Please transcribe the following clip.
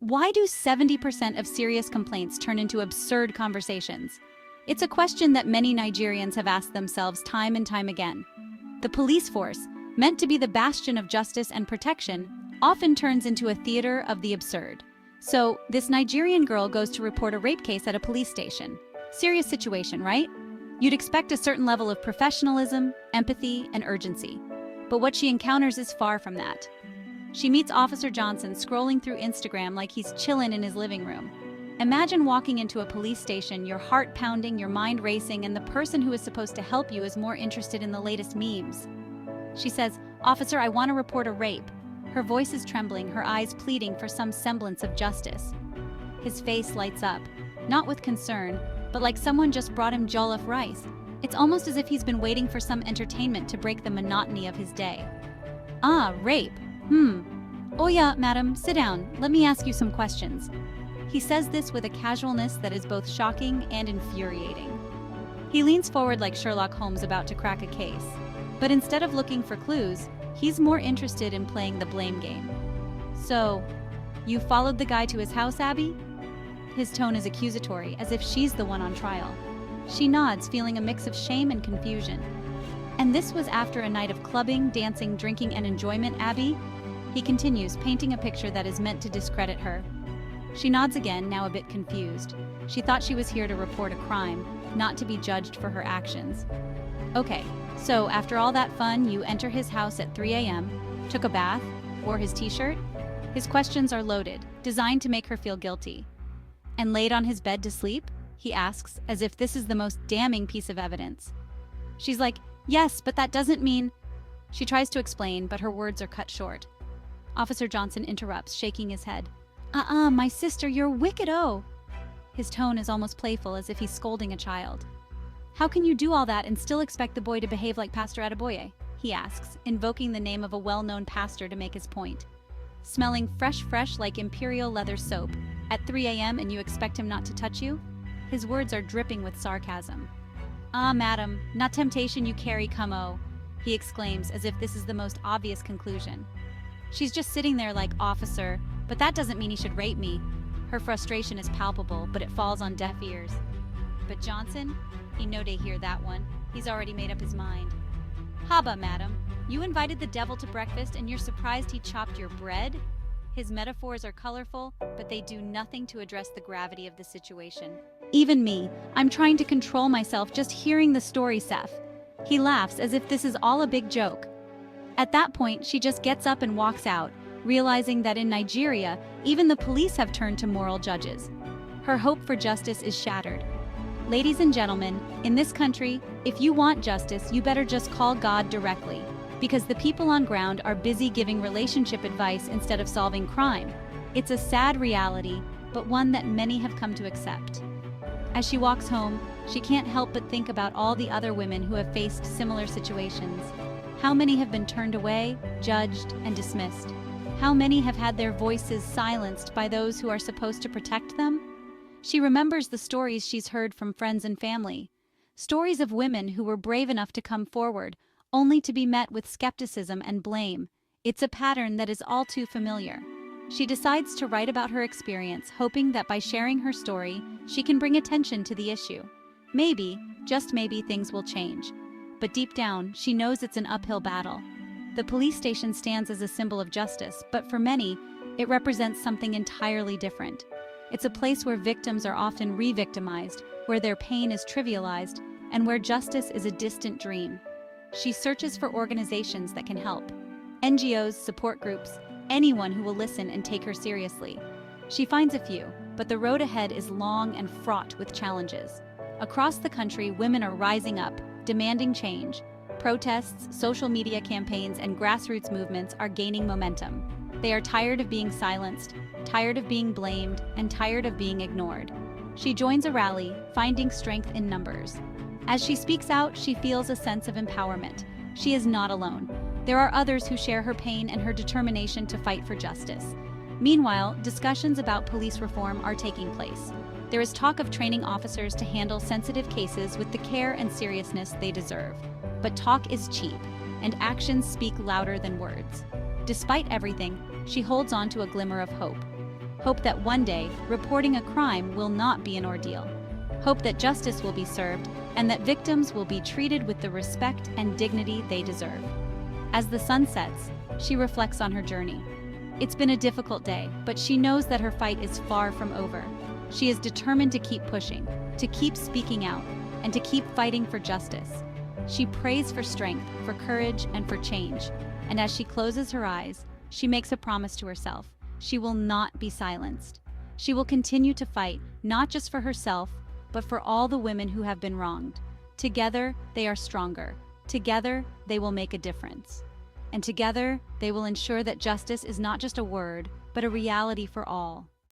Why do 70% of serious complaints turn into absurd conversations? It's a question that many Nigerians have asked themselves time and time again. The police force, meant to be the bastion of justice and protection, often turns into a theater of the absurd. So, this Nigerian girl goes to report a rape case at a police station. Serious situation, right? You'd expect a certain level of professionalism, empathy, and urgency. But what she encounters is far from that. She meets Officer Johnson scrolling through Instagram like he's chillin' in his living room. Imagine walking into a police station, your heart pounding, your mind racing, and the person who is supposed to help you is more interested in the latest memes. She says, "Officer, I want to report a rape." Her voice is trembling, her eyes pleading for some semblance of justice. His face lights up, not with concern, but like someone just brought him jollof rice. It's almost as if he's been waiting for some entertainment to break the monotony of his day. "Ah, rape. Oh yeah, madam, sit down. Let me ask you some questions." He says this with a casualness that is both shocking and infuriating. He leans forward like Sherlock Holmes about to crack a case. But instead of looking for clues, he's more interested in playing the blame game. "So, you followed the guy to his house, Abby?" His tone is accusatory, as if she's the one on trial. She nods, feeling a mix of shame and confusion. "And this was after a night of clubbing, dancing, drinking, and enjoyment, Abby?" He continues, painting a picture that is meant to discredit her. She nods again, now a bit confused. She thought she was here to report a crime, not to be judged for her actions. "Okay, so after all that fun, you enter his house at 3 a.m., took a bath, wore his t-shirt?" His questions are loaded, designed to make her feel guilty. "And laid on his bed to sleep?" he asks, as if this is the most damning piece of evidence. She's like, "Yes, but that doesn't mean..." She tries to explain, but her words are cut short. Officer Johnson interrupts, shaking his head. My sister, you're wicked-o." His tone is almost playful, as if he's scolding a child. "How can you do all that and still expect the boy to behave like Pastor Adeboye?" he asks, invoking the name of a well-known pastor to make his point. "Smelling fresh like imperial leather soap at 3 a.m. and you expect him not to touch you?" His words are dripping with sarcasm. "Ah, madam, not temptation you carry come-o," he exclaims, as if this is the most obvious conclusion. She's just sitting there like, "Officer, but that doesn't mean he should rape me." Her frustration is palpable, but it falls on deaf ears. But Johnson? He no day hear that one. He's already made up his mind. "Haba, madam. You invited the devil to breakfast and you're surprised he chopped your bread?" His metaphors are colorful, but they do nothing to address the gravity of the situation. "Even me, I'm trying to control myself just hearing the story, Seth." He laughs as if this is all a big joke. At that point, she just gets up and walks out, realizing that in Nigeria, even the police have turned to moral judges. Her hope for justice is shattered. Ladies and gentlemen, in this country, if you want justice, you better just call God directly, because the people on ground are busy giving relationship advice instead of solving crime. It's a sad reality, but one that many have come to accept. As she walks home, she can't help but think about all the other women who have faced similar situations. How many have been turned away, judged, and dismissed? How many have had their voices silenced by those who are supposed to protect them? She remembers the stories she's heard from friends and family. Stories of women who were brave enough to come forward, only to be met with skepticism and blame. It's a pattern that is all too familiar. She decides to write about her experience, hoping that by sharing her story, she can bring attention to the issue. Maybe, just maybe, things will change. But deep down, she knows it's an uphill battle. The police station stands as a symbol of justice, but for many, it represents something entirely different. It's a place where victims are often re-victimized, where their pain is trivialized, and where justice is a distant dream. She searches for organizations that can help. NGOs, support groups, anyone who will listen and take her seriously. She finds a few, but the road ahead is long and fraught with challenges. Across the country, women are rising up, demanding change. Protests, social media campaigns, and grassroots movements are gaining momentum. They are tired of being silenced, tired of being blamed, and tired of being ignored. She joins a rally, finding strength in numbers. As she speaks out, she feels a sense of empowerment. She is not alone. There are others who share her pain and her determination to fight for justice. Meanwhile, discussions about police reform are taking place. There is talk of training officers to handle sensitive cases with the care and seriousness they deserve. But talk is cheap, and actions speak louder than words. Despite everything, she holds on to a glimmer of hope. Hope that one day, reporting a crime will not be an ordeal. Hope that justice will be served and that victims will be treated with the respect and dignity they deserve. As the sun sets, she reflects on her journey. It's been a difficult day, but she knows that her fight is far from over. She is determined to keep pushing, to keep speaking out, and to keep fighting for justice. She prays for strength, for courage, and for change. And as she closes her eyes, she makes a promise to herself. She will not be silenced. She will continue to fight, not just for herself, but for all the women who have been wronged. Together, they are stronger. Together, they will make a difference. And together, they will ensure that justice is not just a word, but a reality for all.